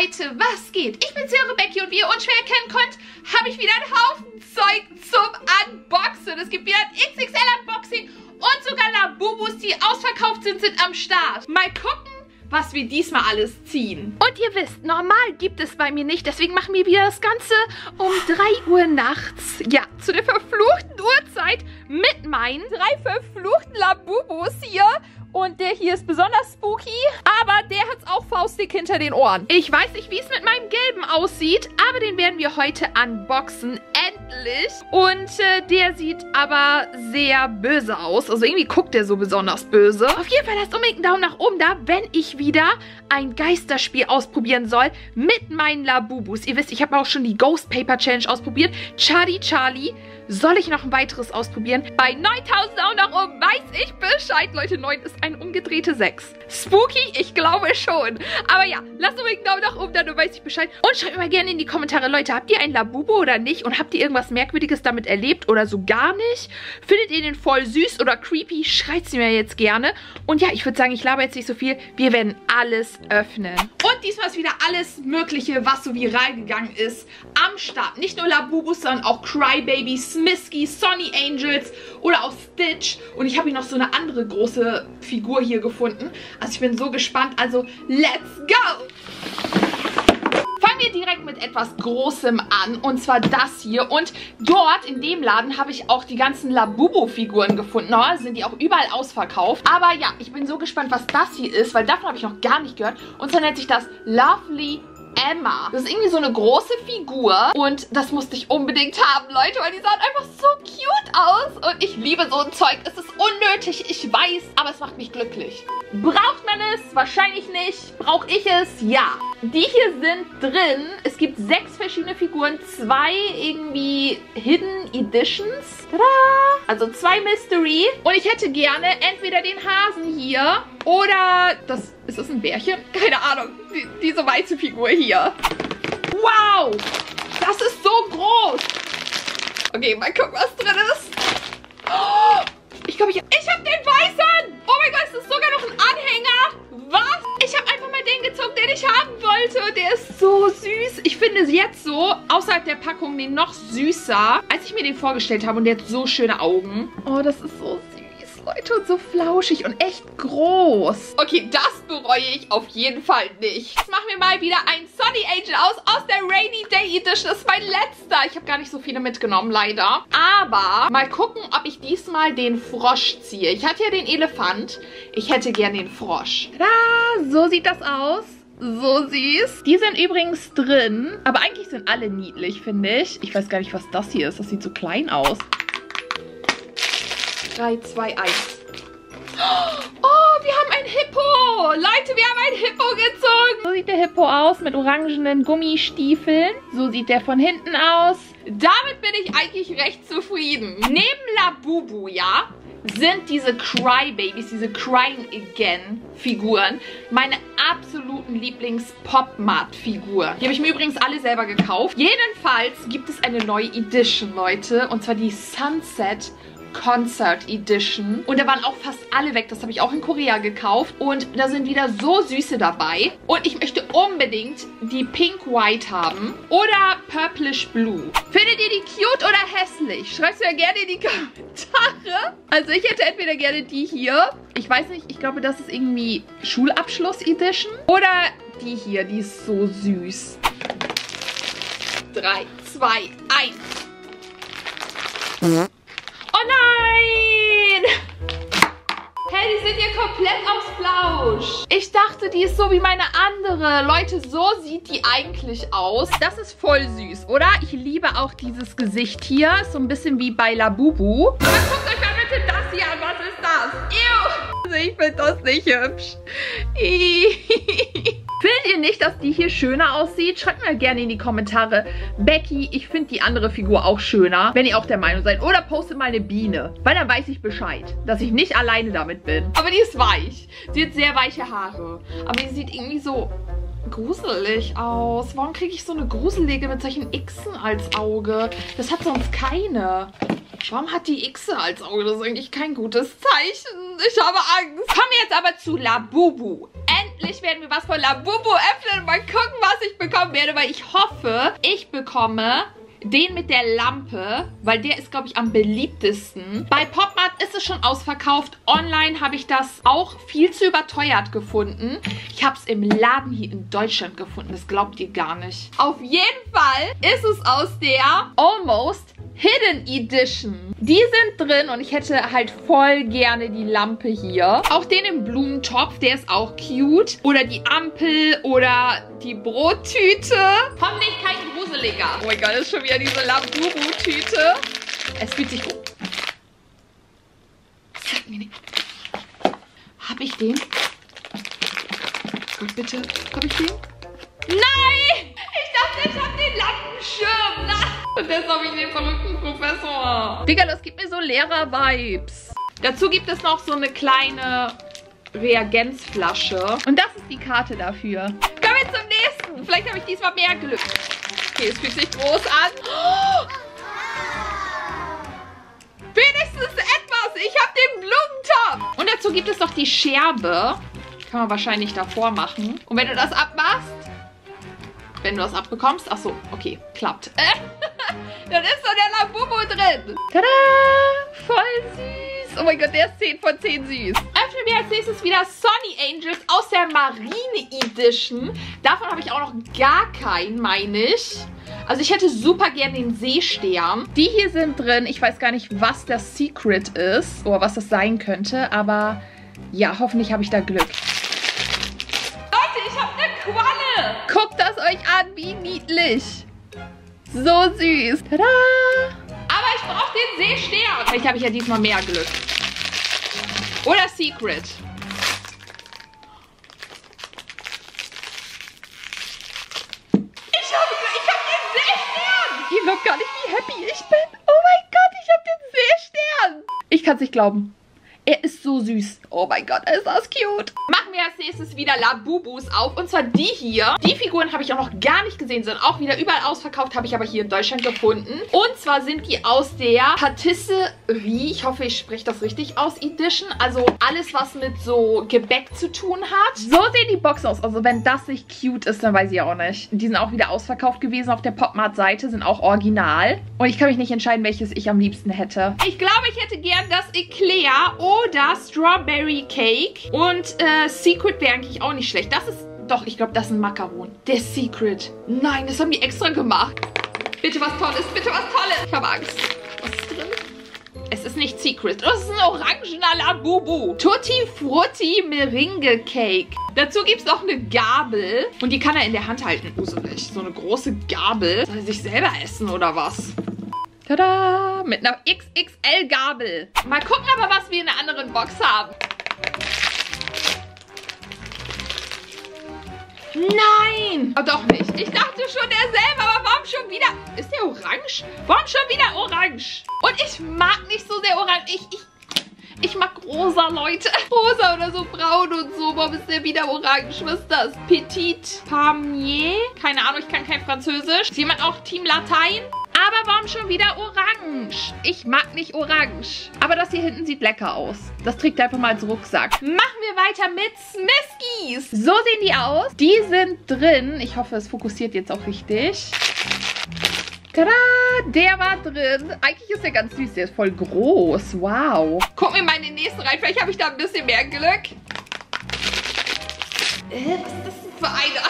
Leute, was geht? Ich bin's, eure Becky, und wie ihr unschwer erkennen könnt, habe ich wieder einen Haufen Zeug zum Unboxen. Es gibt wieder ein XXL-Unboxing und sogar Labubus, die ausverkauft sind am Start. Mal gucken, was wir diesmal alles ziehen. Und ihr wisst, normal gibt es bei mir nicht, deswegen machen wir wieder das Ganze um 3 Uhr nachts. Ja, zu der verfluchten Uhrzeit mit meinen 3 verfluchten Labubus hier. Und der hier ist besonders spooky, aber der hat's auch faustdick hinter den Ohren. Ich weiß nicht, wie es mit meinem gelben aussieht, aber den werden wir heute unboxen. Endlich. Und der sieht aber sehr böse aus. Also irgendwie guckt der so besonders böse. Auf jeden Fall lasst unbedingt einen Daumen nach oben da, wenn ich wieder ein Geisterspiel ausprobieren soll mit meinen Labubus. Ihr wisst, ich habe auch schon die Ghost Paper Challenge ausprobiert. Charlie. Soll ich noch ein weiteres ausprobieren? Bei 9000 Daumen nach oben weiß ich Bescheid. Leute, 9 ist eine umgedrehte 6. Spooky? Ich glaube schon. Aber ja, lasst unbedingt einen Daumen nach oben, dann weiß ich Bescheid. Und schreibt mir mal gerne in die Kommentare, Leute, habt ihr einen Labubu oder nicht? Und habt ihr irgendwas Merkwürdiges damit erlebt oder so gar nicht? Findet ihr den voll süß oder creepy? Schreibt es mir jetzt gerne. Und ja, ich würde sagen, ich laber jetzt nicht so viel. Wir werden alles öffnen. Und diesmal ist wieder alles Mögliche, was so viral gegangen ist, am Start. Nicht nur Labubus, sondern auch Crybaby, Smisky, Sonny Angels oder auch Stitch. Und ich habe hier noch so eine andere große Figur hier gefunden. Also ich bin so gespannt. Also, let's go! Fangen wir direkt mit etwas Großem an. Und zwar das hier. Und dort, in dem Laden, habe ich auch die ganzen Labubu-Figuren gefunden. Oh, sind die auch überall ausverkauft. Aber ja, ich bin so gespannt, was das hier ist, weil davon habe ich noch gar nicht gehört. Und zwar nennt sich das Lovely Emma. Das ist irgendwie so eine große Figur und das musste ich unbedingt haben, Leute, weil die sahen einfach so cute aus und ich liebe so ein Zeug. Es ist unnötig, ich weiß, aber es macht mich glücklich. Braucht man es? Wahrscheinlich nicht. Brauche ich es? Ja. Die hier sind drin. Es gibt 6 verschiedene Figuren, 2 irgendwie Hidden Editions. Tada! Also 2 Mystery. Und ich hätte gerne entweder den Hasen hier oder ist das ein Bärchen? Keine Ahnung. Diese weiße Figur hier. Wow! Das ist so groß. Okay, mal gucken, was drin ist. Oh, ich glaube, ich habe den weißen. Oh mein Gott, es ist sogar noch ein Anhänger. Was? Ich habe einfach mal den gezogen, den ich haben wollte. Der ist so süß. Ich finde es jetzt so, außerhalb der Packung, den noch süßer, als ich mir den vorgestellt habe. Und der hat so schöne Augen. Oh, das ist so süß, Leute. Und so flauschig und echt groß. Okay, das bereue ich auf jeden Fall nicht. Jetzt machen wir mal wieder einen Sonny Angel aus der Rainy Day Edition. Das ist mein letzter. Ich habe gar nicht so viele mitgenommen, leider. Aber mal gucken, ob ich diesmal den Frosch ziehe. Ich hatte ja den Elefant. Ich hätte gern den Frosch. Tada, so sieht das aus. So süß. Die sind übrigens drin. Aber eigentlich sind alle niedlich, finde ich. Ich weiß gar nicht, was das hier ist. Das sieht so klein aus. 3, 2, 1. Oh, wir haben ein Hippo. Leute, wir haben ein Hippo gezogen. So sieht der Hippo aus mit orangenen Gummistiefeln. So sieht der von hinten aus. Damit bin ich eigentlich recht zufrieden. Neben Labubu, ja, sind diese Crybabies, diese Crying Again Figuren, meine absoluten Lieblings-Pop-Mart-Figuren. Die habe ich mir übrigens alle selber gekauft. Jedenfalls gibt es eine neue Edition, Leute, und zwar die Sunset Concert Edition. Und da waren auch fast alle weg. Das habe ich auch in Korea gekauft. Und da sind wieder so süße dabei. Und ich möchte unbedingt die Pink White haben. Oder Purplish Blue. Findet ihr die cute oder hässlich? Schreibt es mir gerne in die Kommentare. Also ich hätte entweder gerne die hier. Ich weiß nicht, ich glaube, das ist irgendwie Schulabschluss Edition. Oder die hier, die ist so süß. 3, 2, 1. Oh nein! Hey, die sind hier komplett aus Flausch. Ich dachte, die ist so wie meine andere. Leute, so sieht die eigentlich aus. Das ist voll süß, oder? Ich liebe auch dieses Gesicht hier. Ist so ein bisschen wie bei Labubu. Aber guckt euch mal bitte das hier an. Was ist das? Ew! Also ich finde das nicht hübsch. Findet ihr nicht, dass die hier schöner aussieht? Schreibt mir gerne in die Kommentare. Becky, ich finde die andere Figur auch schöner, wenn ihr auch der Meinung seid. Oder postet mal eine Biene, weil dann weiß ich Bescheid, dass ich nicht alleine damit bin. Aber die ist weich. Sie hat sehr weiche Haare. Aber die sieht irgendwie so gruselig aus. Warum kriege ich so eine gruselige mit solchen Xen als Auge? Das hat sonst keine. Warum hat die Xe als Auge? Das ist eigentlich kein gutes Zeichen. Ich habe Angst. Kommen wir jetzt aber zu Labubu. Endlich werden wir was von Labubu öffnen und mal gucken, was ich bekommen werde, weil ich hoffe, ich bekomme den mit der Lampe, weil der ist, glaube ich, am beliebtesten. Bei Pop-Mart ist es schon ausverkauft. Online habe ich das auch viel zu überteuert gefunden. Ich habe es im Laden hier in Deutschland gefunden. Das glaubt ihr gar nicht. Auf jeden Fall ist es aus der Almost Hidden Edition. Die sind drin und ich hätte halt voll gerne die Lampe hier. Auch den im Blumentopf, der ist auch cute. Oder die Ampel oder die Brottüte. Hoffentlich kein gruseliger. Oh mein Gott, das ist schon wieder diese Labubu-Tüte. Es fühlt sich gut. Zeig mir nicht. Hab ich den? Gott, bitte. Hab ich den? Nein! Ich dachte, ich hab den Lampenschirm. Nein! Und deshalb habe ich den verrückten Professor. Digga, das gibt mir so Lehrer-Vibes. Dazu gibt es noch so eine kleine Reagenzflasche. Und das ist die Karte dafür. Kommen wir zum nächsten. Vielleicht habe ich diesmal mehr Glück. Okay, es fühlt sich groß an. Oh! Wenigstens etwas. Ich habe den Blumentopf. Und dazu gibt es noch die Scherbe. Kann man wahrscheinlich davor machen. Und wenn du das abmachst, wenn du das abbekommst, ach so, okay, klappt. Dann ist da der Labubu drin. Tada! Voll süß. Oh mein Gott, der ist 10 von 10 süß. Öffnen wir als nächstes wieder Sunny Angels aus der Marine Edition. Davon habe ich auch noch gar keinen, meine ich. Also ich hätte super gerne den Seestern. Die hier sind drin. Ich weiß gar nicht, was das Secret ist oder was das sein könnte. Aber ja, hoffentlich habe ich da Glück. Leute, ich habe eine Qualle. Guckt das euch an, wie niedlich. So süß. Tada! Aber ich brauche den Seestern. Vielleicht habe ich ja diesmal mehr Glück. Oder Secret. Ich hab den Seestern. Ihr glaubt gar nicht, wie happy ich bin. Oh mein Gott, ich habe den Seestern. Ich kann es nicht glauben. Er ist so süß. Oh mein Gott, ist das cute. Machen wir als nächstes wieder Labubus auf. Und zwar die hier. Die Figuren habe ich auch noch gar nicht gesehen. Sind auch wieder überall ausverkauft. Habe ich aber hier in Deutschland gefunden. Und zwar sind die aus der Patisserie. Ich hoffe, ich spreche das richtig aus. Edition. Also alles, was mit so Gebäck zu tun hat. So sehen die Boxen aus. Also wenn das nicht cute ist, dann weiß ich auch nicht. Die sind auch wieder ausverkauft gewesen auf der Pop-Mart-Seite. Sind auch original. Und ich kann mich nicht entscheiden, welches ich am liebsten hätte. Ich glaube, ich hätte gern das Eclair oder Strawberry Cake. Und Secret wäre eigentlich auch nicht schlecht. Das ist, doch, ich glaube, das ist ein Macaron. Der Secret. Nein, das haben die extra gemacht. Bitte was Tolles, bitte was Tolles. Ich habe Angst. Was ist drin? Es ist nicht Secret. Das ist ein orangener Labubu. Tutti Frutti Meringue Cake. Dazu gibt es noch eine Gabel. Und die kann er in der Hand halten. Gruselig. So eine große Gabel. Soll er sich selber essen oder was? Tada! Mit einer XXL-Gabel. Mal gucken aber, was wir in der anderen Box haben. Nein! Oh, doch nicht. Ich dachte schon derselbe, aber warum schon wieder? Ist der orange? Warum schon wieder orange? Und ich mag nicht so sehr orange. Ich mag rosa, Leute. Rosa oder so braun und so. Warum ist der wieder orange? Was ist das? Petit Palmier? Keine Ahnung, ich kann kein Französisch. Ist jemand auch Team Latein? Aber warum schon wieder orange? Ich mag nicht orange. Aber das hier hinten sieht lecker aus. Das trägt er einfach mal als Rucksack. Machen wir weiter mit Smiskies. So sehen die aus. Die sind drin. Ich hoffe, es fokussiert jetzt auch richtig. Tada! Der war drin. Eigentlich ist der ganz süß. Der ist voll groß. Wow. Gucken wir mal in den nächsten rein. Vielleicht habe ich da ein bisschen mehr Glück. Was ist das denn für einer?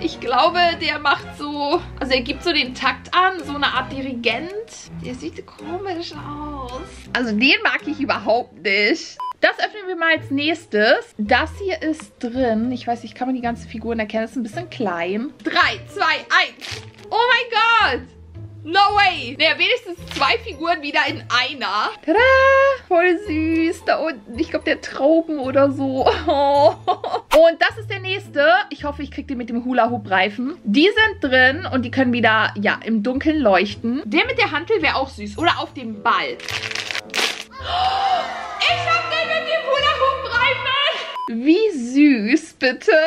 Ich glaube, der macht so... Also er gibt so den Takt an. So eine Art Dirigent. Der sieht komisch aus. Also den mag ich überhaupt nicht. Das öffnen wir mal als nächstes. Das hier ist drin. Ich weiß nicht, kann man die ganzen Figuren erkennen? Das ist ein bisschen klein. 3, 2, 1. Oh mein Gott. No way. Naja, wenigstens 2 Figuren wieder in einer. Tada. Voll süß. Da unten, ich glaube, der Trauben oder so. Oh. Und das ist der nächste. Ich hoffe, ich kriege den mit dem Hula-Hoop-Reifen. Die sind drin und die können wieder, ja, im Dunkeln leuchten. Der mit der Hantel wäre auch süß. Oder auf dem Ball. Ich habe den mit dem Hula-Hoop-Reifen. Wie süß, bitte.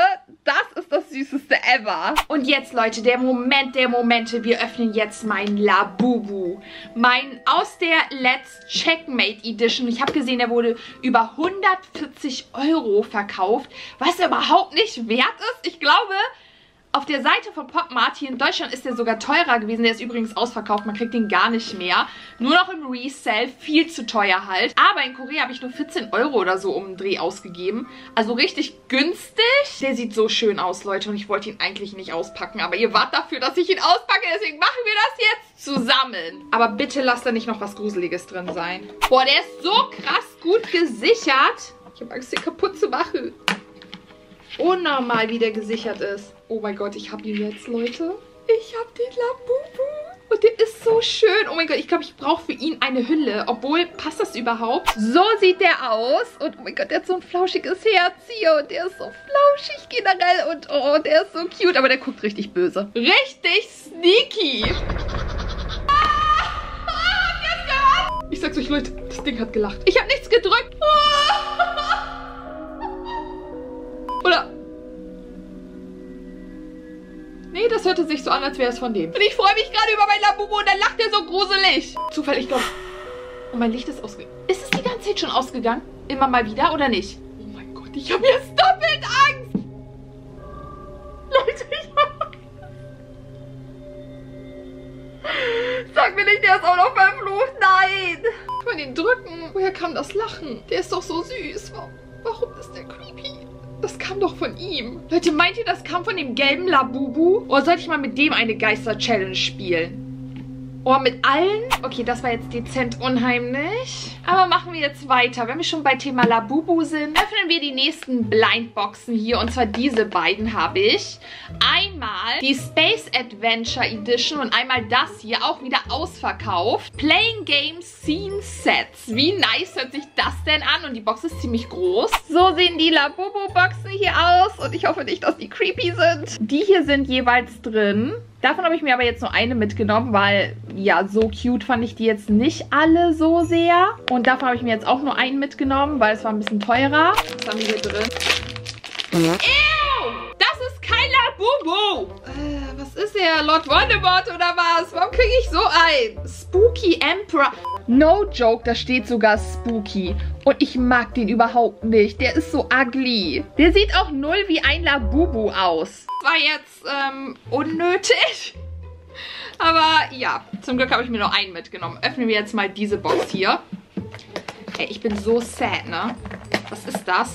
Das ist das süßeste ever. Und jetzt, Leute, der Moment der Momente. Wir öffnen jetzt meinen Labubu. Mein aus der Let's Checkmate Edition. Ich habe gesehen, der wurde über 140 € verkauft. Was überhaupt nicht wert ist. Ich glaube, Auf der Seite von PopMart hier in Deutschland ist der sogar teurer gewesen. Der ist übrigens ausverkauft. Man kriegt den gar nicht mehr. Nur noch im Resell. Viel zu teuer halt. Aber in Korea habe ich nur 14 € oder so um den Dreh ausgegeben. Also richtig günstig. Der sieht so schön aus, Leute. Und ich wollte ihn eigentlich nicht auspacken. Aber ihr wart dafür, dass ich ihn auspacke. Deswegen machen wir das jetzt zusammen. Aber bitte lasst da nicht noch was Gruseliges drin sein. Boah, der ist so krass gut gesichert. Ich habe Angst, den kaputt zu machen. Unnormal, wie der gesichert ist. Oh mein Gott, ich habe ihn jetzt, Leute. Ich habe den Labubu. Und der ist so schön. Oh mein Gott, ich glaube, ich brauche für ihn eine Hülle. Obwohl, passt das überhaupt? So sieht der aus. Und oh mein Gott, der hat so ein flauschiges Herz hier. Und der ist so flauschig generell. Und oh, der ist so cute. Aber der guckt richtig böse. Richtig sneaky. Ich sag's euch, Leute, das Ding hat gelacht. Ich habe nichts gedrückt. Oder... Nee, das hörte sich so an, als wäre es von dem. Und ich freue mich gerade über mein Labubu und dann lacht er so gruselig. Zufällig, ich glaube... Oh, mein Licht ist ausgegangen. Ist es die ganze Zeit schon ausgegangen? Immer mal wieder oder nicht? Oh mein Gott, ich habe jetzt doppelt Angst. Leute, ich habe... Sag mir nicht, der ist auch noch verflucht. Nein. Kann man ihn drücken? Woher kam das Lachen? Der ist doch so süß. Warum ist der creepy? Das kam doch von ihm. Leute, meint ihr, das kam von dem gelben Labubu? Oder sollte ich mal mit dem eine Geister-Challenge spielen? Oh, mit allen? Okay, das war jetzt dezent unheimlich. Aber machen wir jetzt weiter. Wenn wir schon bei Thema Labubu sind, öffnen wir die nächsten Blindboxen hier. Und zwar diese beiden habe ich. Einmal die Space Adventure Edition und einmal das hier, auch wieder ausverkauft. Playing Game Scene Sets. Wie nice hört sich das denn an? Und die Box ist ziemlich groß. So sehen die Labubu-Boxen hier aus. Und ich hoffe nicht, dass die creepy sind. Die hier sind jeweils drin. Davon habe ich mir aber jetzt nur eine mitgenommen, weil, ja, so cute fand ich die jetzt nicht alle so sehr. Und davon habe ich mir jetzt auch nur einen mitgenommen, weil es war ein bisschen teurer. Was haben wir hier drin? Ew! Das ist kein Labubu! Was ist er? Lord Voldemort oder was? Warum kriege ich so ein? Spooky Emperor. No joke, da steht sogar Spooky. Und ich mag den überhaupt nicht. Der ist so ugly. Der sieht auch null wie ein Labubu aus. War jetzt unnötig. Aber ja, zum Glück habe ich mir nur einen mitgenommen. Öffnen wir jetzt mal diese Box hier. Ey, ich bin so sad, ne? Was ist das?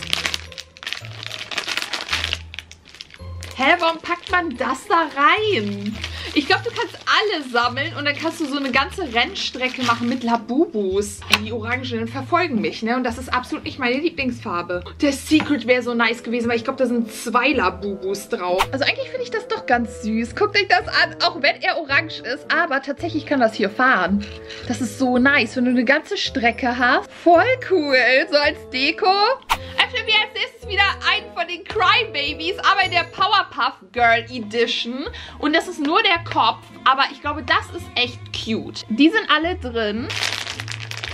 Hä, warum packt man das da rein? Ich glaube, du kannst alle sammeln und dann kannst du so eine ganze Rennstrecke machen mit Labubus. Ey, die Orangenen verfolgen mich, ne? Und das ist absolut nicht meine Lieblingsfarbe. Der Secret wäre so nice gewesen, weil ich glaube, da sind 2 Labubus drauf. Also eigentlich finde ich das doch ganz süß. Guckt euch das an, auch wenn er orange ist. Aber tatsächlich kann das hier fahren. Das ist so nice, wenn du eine ganze Strecke hast. Voll cool, so als Deko. Öffnen wir als nächstes wieder einen von den Crybabies, aber in der Powerpuff Girl Edition. Und das ist nur der Kopf, aber ich glaube, das ist echt cute. Die sind alle drin.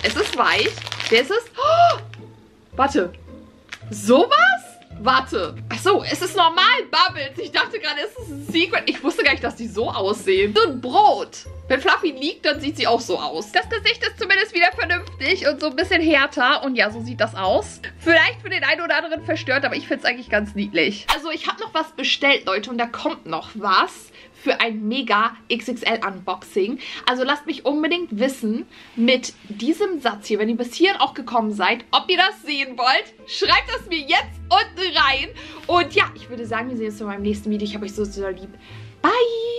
Es ist weich. Der ist es. Oh, warte. Sowas? Warte. Achso, es ist normal Bubbles. Ich dachte gerade, es ist ein Secret. Ich wusste gar nicht, dass die so aussehen. So ein Brot. Wenn Fluffy liegt, dann sieht sie auch so aus. Das Gesicht ist zumindest wieder vernünftig und so ein bisschen härter. Und ja, so sieht das aus. Vielleicht für den einen oder anderen verstört, aber ich finde es eigentlich ganz niedlich. Also ich habe noch was bestellt, Leute. Und da kommt noch was für ein mega XXL Unboxing. Also lasst mich unbedingt wissen mit diesem Satz hier, wenn ihr bis hierhin auch gekommen seid, ob ihr das sehen wollt. Schreibt das mir jetzt unten rein. Und ja, ich würde sagen, wir sehen uns in meinem nächsten Video. Ich habe euch so, so lieb. Bye!